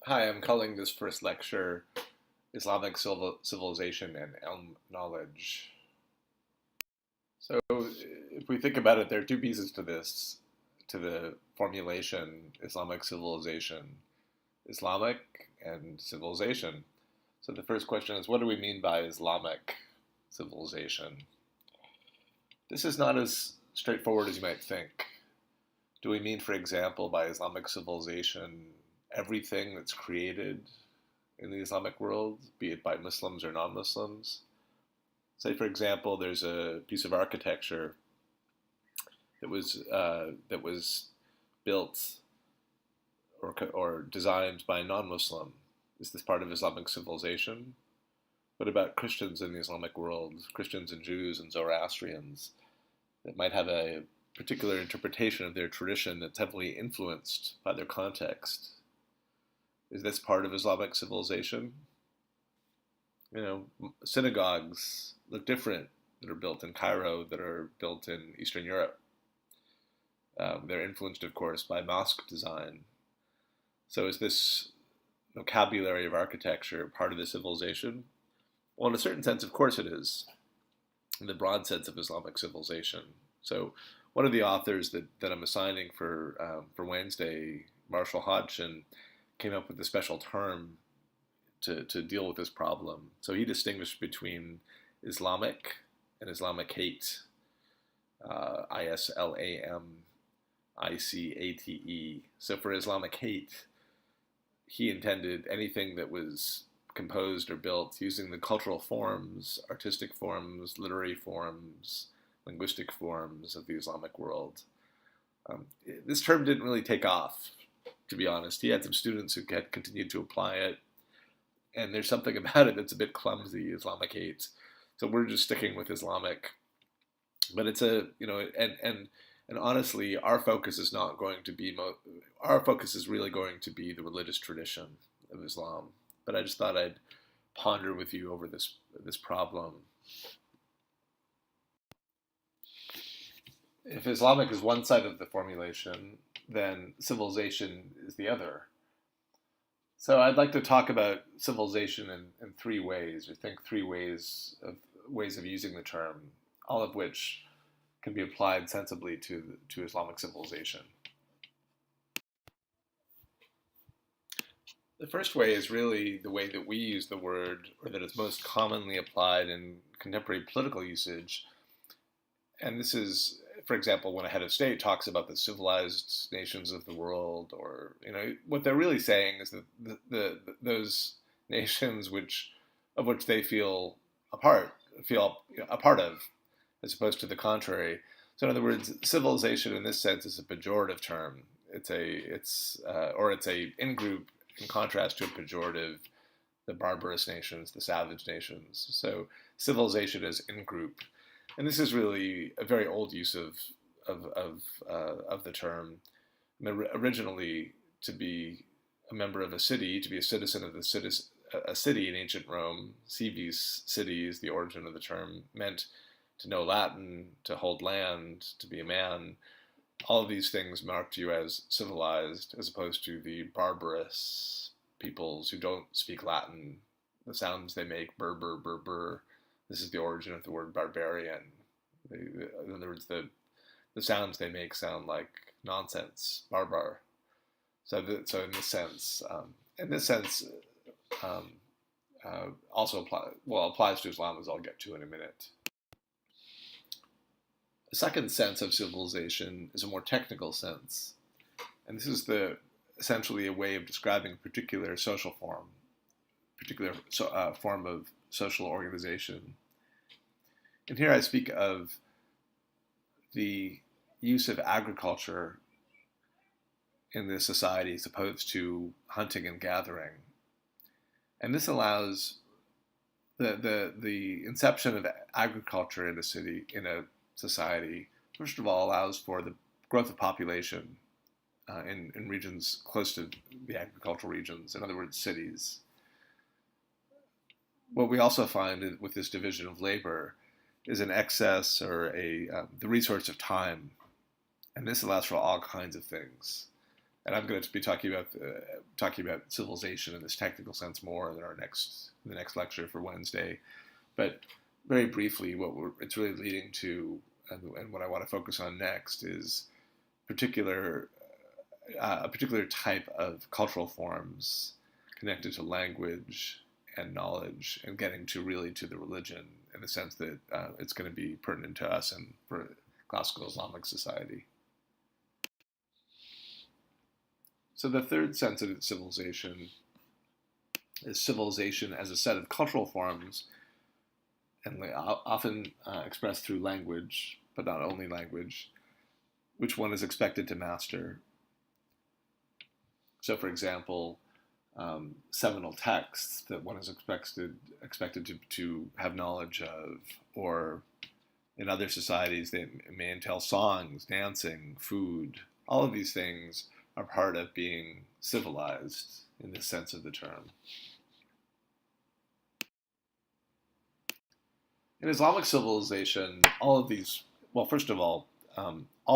Hi, I'm calling this first lecture Islamic Civilization and Elm Knowledge. So, if we think about it, there are two pieces to this, to the formulation Islamic civilization Islamic and civilization. So, the first question is what do we mean by Islamic civilization? This is not as straightforward as you might think. Do we mean, for example, by Islamic civilization everything that's created in the Islamic world, be it by Muslims or non-Muslims? Say, for example, there's a piece of architecture that was built or designed by a non-Muslim. Is this part of Islamic civilization? What about Christians in the Islamic world, Christians and Jews and Zoroastrians that might have a particular interpretation of their tradition that's heavily influenced by their context? Is this part of Islamic civilization? Synagogues look different that are built in Cairo that are built in Eastern Europe. They're influenced, of course, by mosque design. So is this vocabulary of architecture part of the civilization? Well, in a certain sense, of course it is, in the broad sense of Islamic civilization. So one of the authors that I'm assigning for Wednesday, Marshall Hodgson, came up with a special term to deal with this problem. So he distinguished between Islamic and Islamicate, Islamicate. So for Islamicate, he intended anything that was composed or built using the cultural forms, artistic forms, literary forms, linguistic forms of the Islamic world. This term didn't really take off, to be honest. He had some students who had continued to apply it, and there's something about it that's a bit clumsy, Islamicate. So we're just sticking with Islamic, but it's and honestly, our focus is not going to be our focus is really going to be the religious tradition of Islam. But I just thought I'd ponder with you over this problem. If Islamic is one side of the formulation, then civilization is the other. So I'd like to talk about civilization in three ways, or think three ways of using the term, all of which can be applied sensibly to Islamic civilization. The first way is really the way that we use the word, or that it's most commonly applied in contemporary political usage. And this is, for example, when a head of state talks about the civilized nations of the world, or what they're really saying is that those nations of which they feel a part of, as opposed to the contrary. So, in other words, civilization in this sense is a pejorative term. It's a in group in contrast to a pejorative, the barbarous nations, the savage nations. So, civilization is in group, and this is really a very old use of the term. Originally, to be a member of a city, to be a citizen of a city in ancient Rome, civis cities, the origin of the term, meant to know Latin, to hold land, to be a man. All of these things marked you as civilized, as opposed to the barbarous peoples who don't speak Latin. The sounds they make, burr, burr, burr, burr. This is the origin of the word barbarian. In other words, the sounds they make sound like nonsense, barbar. So in this sense, um, also applies to Islam, as I'll get to in a minute. The second sense of civilization is a more technical sense, and this is essentially a way of describing a particular social form, form of social organization. And here I speak of the use of agriculture in this society as opposed to hunting and gathering. And this allows the inception of agriculture in a society, first of all, allows for the growth of population in regions close to the agricultural regions, in other words, cities. What we also find with this division of labor is an excess or the resource of time, and this allows for all kinds of things. and I'm going to be talking about civilization in this technical sense more in the next lecture for Wednesday. But very briefly, it's really leading to, and what I want to focus on next is a particular type of cultural forms connected to language and knowledge, and getting to really to the religion in the sense that it's going to be pertinent to us and for classical Islamic society. So the third sense of civilization is civilization as a set of cultural forms, and often expressed through language, but not only language, which one is expected to master. So, for example, seminal texts that one is expected to have knowledge of, or in other societies they may entail songs, dancing, food. All of these things are part of being civilized in the sense of the term. In Islamic civilization, all of these, well, first of all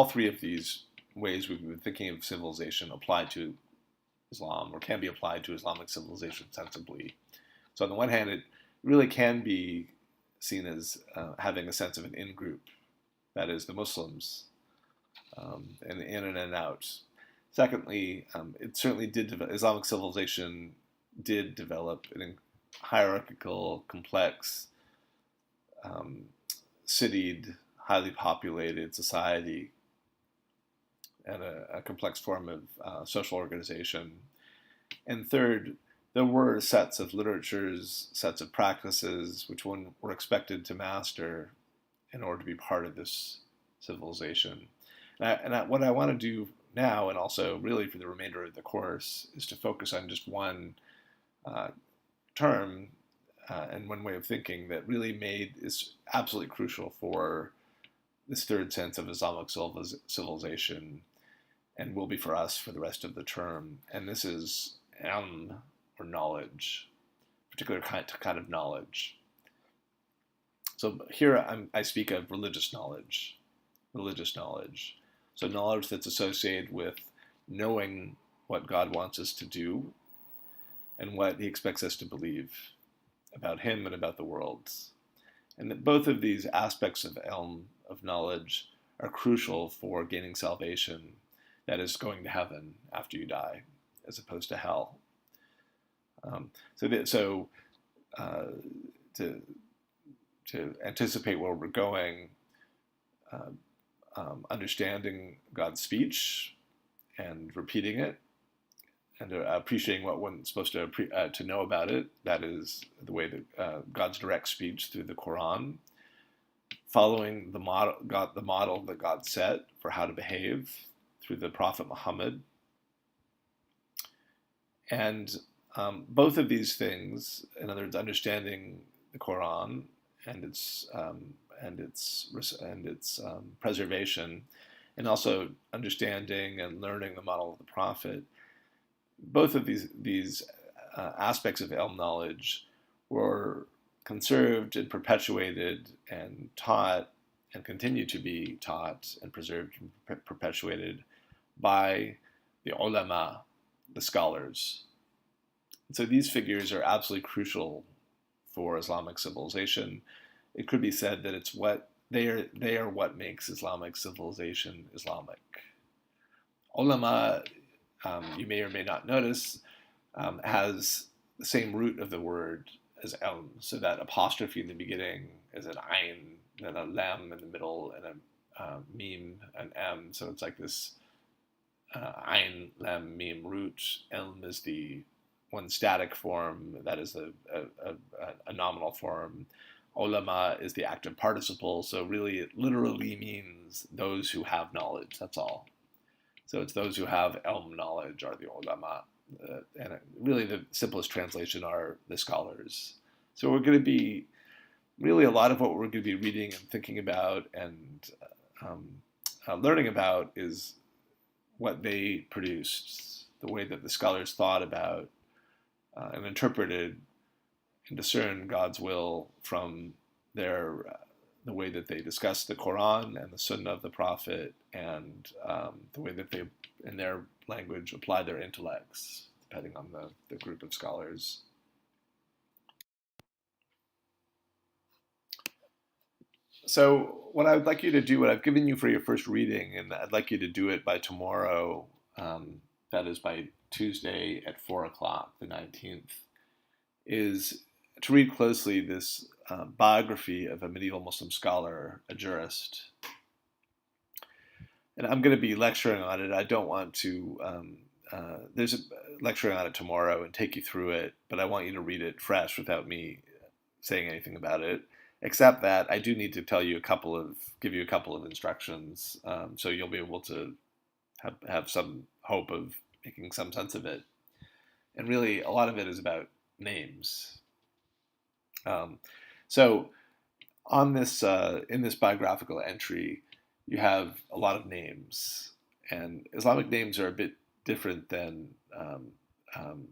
three of these ways we've been thinking of civilization apply to Islam, or can be applied to Islamic civilization sensibly. So on the one hand, it really can be seen as having a sense of an in-group, that is, the Muslims, and in and out. Secondly, it certainly Islamic civilization did develop a hierarchical, complex, citied, highly populated society, and a complex form of social organization. And third, there were sets of literatures, sets of practices, which one were expected to master in order to be part of this civilization. What I want to do now, and also really for the remainder of the course, is to focus on just one term and one way of thinking that really is absolutely crucial for this third sense of Islamic civilization, and will be for us for the rest of the term. And this is ilm, or knowledge, particular kind of knowledge. So here I speak of religious knowledge. So knowledge that's associated with knowing what God wants us to do and what he expects us to believe about him and about the world. And that both of these aspects of ilm, of knowledge, are crucial for gaining salvation, that is, going to heaven after you die, as opposed to hell. To anticipate where we're going, understanding God's speech and repeating it, and appreciating what one's supposed to know about it, that is the way that God's direct speech through the Quran, following the model that God set for how to behave through the Prophet Muhammad. And both of these things, in other words, understanding the Quran and its preservation, and also understanding and learning the model of the Prophet, both of these aspects of ilm knowledge were conserved and perpetuated and taught, and continue to be taught and preserved and perpetuated by the ulama, the scholars. So these figures are absolutely crucial for Islamic civilization. It could be said that they are what makes Islamic civilization Islamic. Ulama, you may or may not notice, has the same root of the word as ilm. So that apostrophe in the beginning is an ayn, then a lam in the middle, and a mim, an m. So it's like this ayn, lam, mim root. Ilm is the one static form, that is a nominal form. Ulama is the active participle, so really it literally means those who have knowledge, that's all. So it's those who have ilm knowledge are the ulama. And really the simplest translation are the scholars. So we're going to be, really a lot of what we're going to be reading and thinking about and learning about is what they produced, the way that the scholars thought about and interpreted and discerned God's will from their the way that they discuss the Quran and the Sunnah of the Prophet, and the way that they, in their language, apply their intellects, depending on the group of scholars. So what I would like you to do, what I've given you for your first reading, and I'd like you to do it by tomorrow, that is by Tuesday at 4 o'clock, the 19th, is to read closely this biography of a medieval Muslim scholar, a jurist. And I'm going to be lecturing on it. I don't want to, there's a lecturing on it tomorrow and take you through it, but I want you to read it fresh without me saying anything about it. Except that I do need to give you a couple of instructions, so you'll be able to have some hope of making some sense of it. And really, a lot of it is about names. So on this, in this biographical entry, you have a lot of names, and Islamic names are a bit different than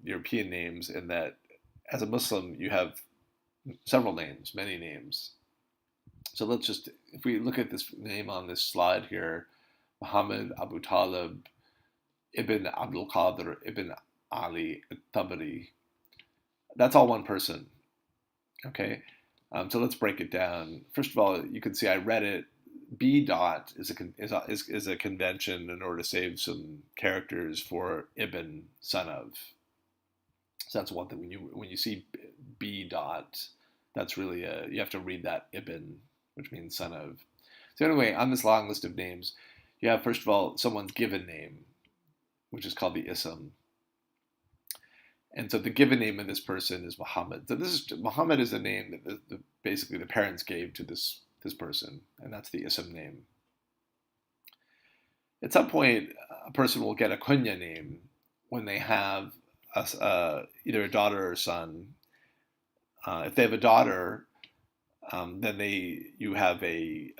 European names in that, as a Muslim, you have several names, many names. So let's just, if we look at this name on this slide here, Muhammad Abu Talib ibn Abdul Qadir ibn Ali al-Tabari, that's all one person, okay? So let's break it down. First of all, you can see I read it. B dot is a convention in order to save some characters for ibn, son of. So that's one thing. When you see B dot, that's really you have to read that ibn, which means son of. So anyway, on this long list of names, you have first of all someone's given name, which is called the ism. And so the given name of this person is Muhammad. So Muhammad is a name that basically the parents gave to this person, and that's the ism name. At some point, a person will get a kunya name when they have either a daughter or a son. If they have a daughter, then you have a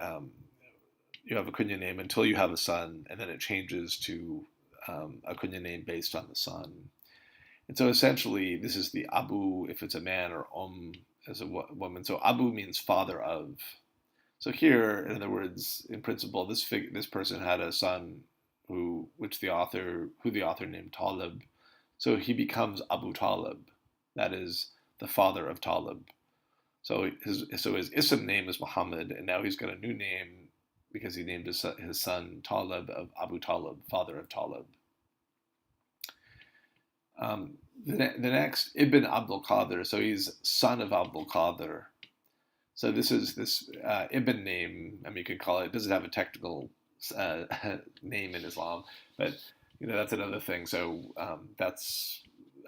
kunya name until you have a son, and then it changes to a kunya name based on the son. And so essentially, this is the Abu if it's a man, or as a woman. So Abu means father of. So here, in other words, in principle, this person had a son who the author named Talib. So he becomes Abu Talib, that is the father of Talib. So his ism name is Muhammad, and now he's got a new name because he named his son Talib of Abu Talib, father of Talib. The next, Ibn Abdul Qadir, so he's son of Abdul Qadir. So this Ibn name, I mean, you could call it doesn't have a technical name in Islam, but that's another thing. So that's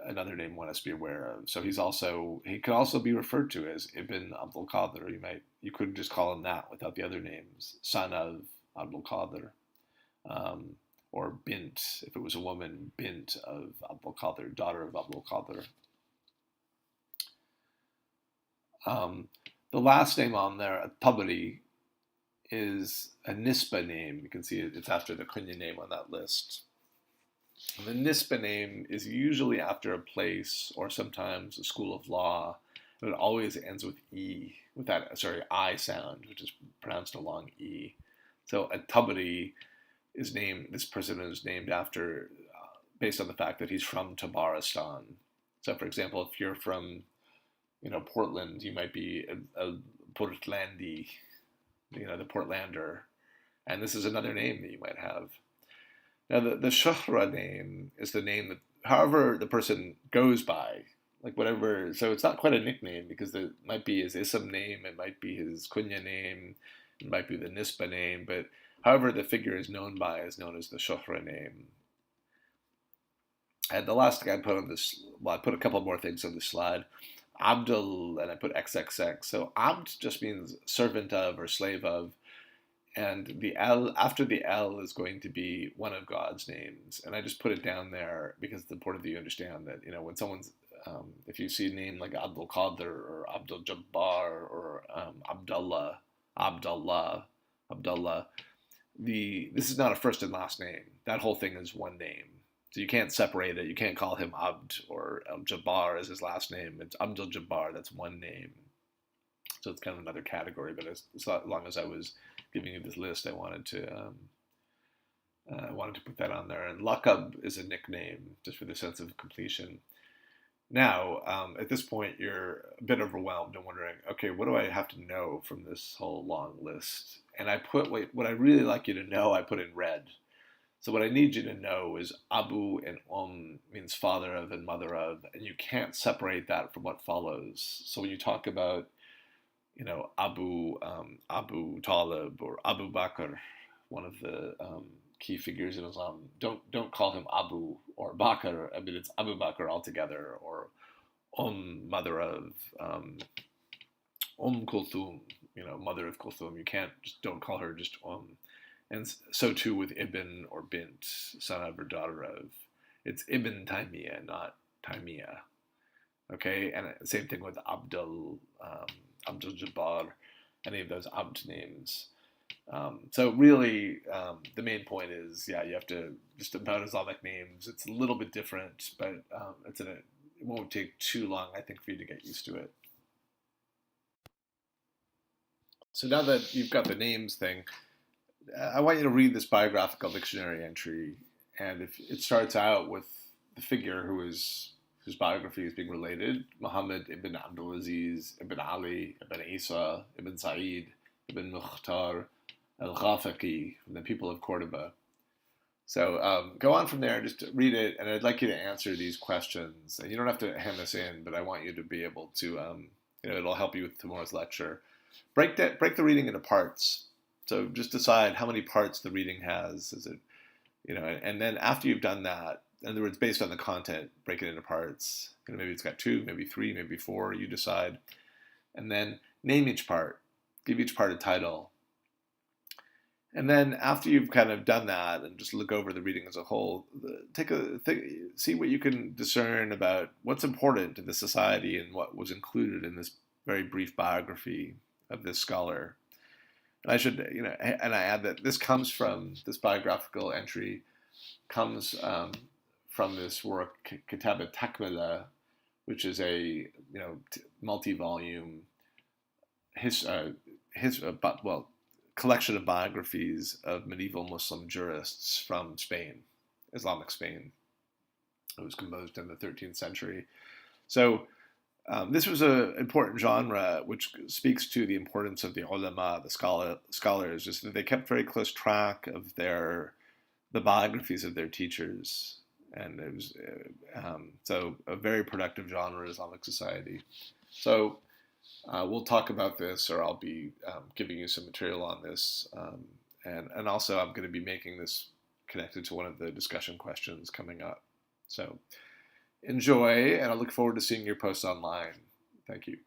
another name one has to be aware of. So he could also be referred to as Ibn Abdul Qadir. You could just call him that without the other names, son of Abdul Qadir, or bint if it was a woman, bint of Abdul Qadir, daughter of Abdul Qadir. The last name on there, Tabari, is a Nisba name. You can see it's after the kunya name on that list. The Nisba name is usually after a place or sometimes a school of law, but it always ends with E, with that, I sound, which is pronounced a long E. So a Tabari this person is named after, based on the fact that he's from Tabaristan. So for example, if you're from Portland, you might be a Portlandi, the Portlander. And this is another name that you might have. Now, the Shuhra name is the name that, however the person goes by, like whatever. So it's not quite a nickname because it might be his ism name, it might be his kunya name, it might be the nisba name, but however the figure is known by is known as the Shuhra name. And the last thing I put on this, I put a couple more things on the slide. Abdul, and I put XXX. So Abd just means servant of or slave of, and the L, after the L is going to be one of God's names. And I just put it down there because it's important that you understand that, when someone's, if you see a name like Abdul Qadir or Abdul Jabbar or Abdullah, this is not a first and last name. That whole thing is one name. So you can't separate it. You can't call him Abd or Jabbar as his last name. It's Abdul Jabbar. That's one name. So it's kind of another category, but as long as I was giving you this list, I wanted to put that on there. And Lakab is a nickname, just for the sense of completion. Now, at this point, you're a bit overwhelmed and wondering, okay, what do I have to know from this whole long list? And I put what I really like you to know, I put in red. So what I need you to know is Abu and means father of and mother of, and you can't separate that from what follows. So when you talk about, Abu Talib or Abu Bakr, one of the key figures in Islam, don't call him Abu or Bakr. I mean, it's Abu Bakr altogether, or mother of Kulthum, mother of Kulthum. You can't don't call her just And so too with Ibn or Bint, son of or daughter of. It's Ibn Taymiyyah, not Taymiyyah. Okay, and same thing with Abdul Jabbar, any of those Abd names. So really, the main point is, you have to, just about Islamic names, it's a little bit different, but it won't take too long, I think, for you to get used to it. So now that you've got the names thing, I want you to read this biographical dictionary entry, and if it starts out with the figure whose biography is being related, Muhammad ibn Abdulaziz ibn Ali ibn Isa ibn Sa'id ibn Mukhtar al-Ghafaqi, from the people of Cordoba. So go on from there, just read it, and I'd like you to answer these questions. And you don't have to hand this in, but I want you to be able to, it'll help you with tomorrow's lecture. Break the reading into parts. So just decide how many parts the reading has. Is it, and then after you've done that, in other words, based on the content, break it into parts. Maybe it's got 2, maybe 3, maybe 4, you decide. And then name each part. Give each part a title. And then after you've kind of done that and just look over the reading as a whole, see what you can discern about what's important to the society and what was included in this very brief biography of this scholar. And I should, and I add that this biographical entry comes from this work, Kitab al-Takmila, which is a, multi-volume collection of biographies of medieval Muslim jurists from Spain, Islamic Spain. It was composed in the 13th century. So this was an important genre which speaks to the importance of the ulama, the scholars, just that they kept very close track of the biographies of their teachers. And it was so a very productive genre in Islamic society. So we'll talk about this, or I'll be giving you some material on this. And also I'm going to be making this connected to one of the discussion questions coming up. So enjoy, and I look forward to seeing your posts online. Thank you.